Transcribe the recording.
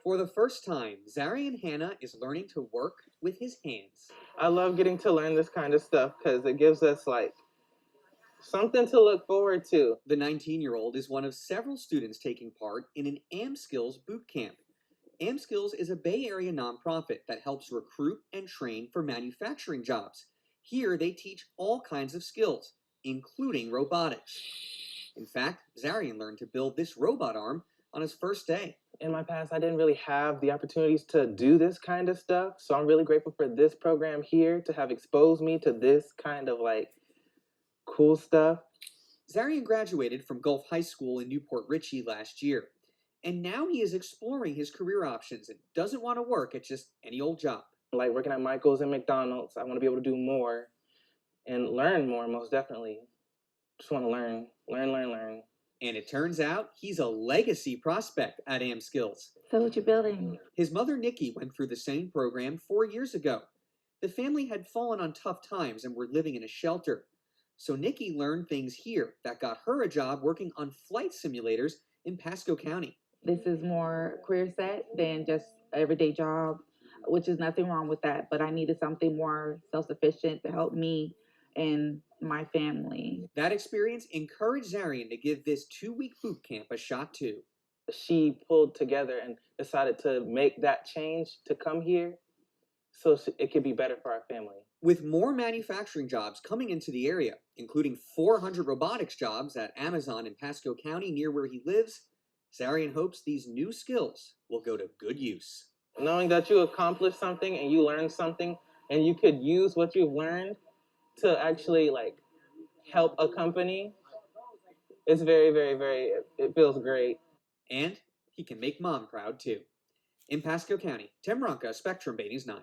For the first time, Zarion Hannah is learning to work with his hands. I love getting to learn this kind of stuff because it gives us like something to look forward to. The 19-year-old is one of several students taking part in an AmSkills Bootcamp. AmSkills is a Bay Area nonprofit that helps recruit and train for manufacturing jobs. Here, they teach all kinds of skills, including robotics. In fact, Zarion learned to build this robot arm on his first day. In my past, I didn't really have the opportunities to do this kind of stuff, so I'm really grateful for this program here to have exposed me to this kind of like cool stuff. Zarion graduated from Gulf High School in Newport Richey last year, and now he is exploring his career options and doesn't want to work at just any old job. Like working at Michael's and McDonald's, I want to be able to do more and learn more, most definitely. Just want to learn. And it turns out he's a legacy prospect at AmSkills. So what you building? His mother, Nikki, went through the same program 4 years ago. The family had fallen on tough times and were living in a shelter. So Nikki learned things here that got her a job working on flight simulators in Pasco County. This is more career set than just everyday job, which is nothing wrong with that. But I needed something more self-sufficient to help me and my family. That experience encouraged Zarion to give this 2-week boot camp a shot too. She pulled together and decided to make that change to come here so it could be better for our family. With more manufacturing jobs coming into the area, including 400 robotics jobs at Amazon in Pasco County near where he lives, Zarion hopes these new skills will go to good use. Knowing that you accomplished something and you learned something and you could use what you've learned to actually like help a company, it's very, very, very, it feels great. And he can make mom proud too. In Pasco County, Tim Ronca, Spectrum BayNews 9.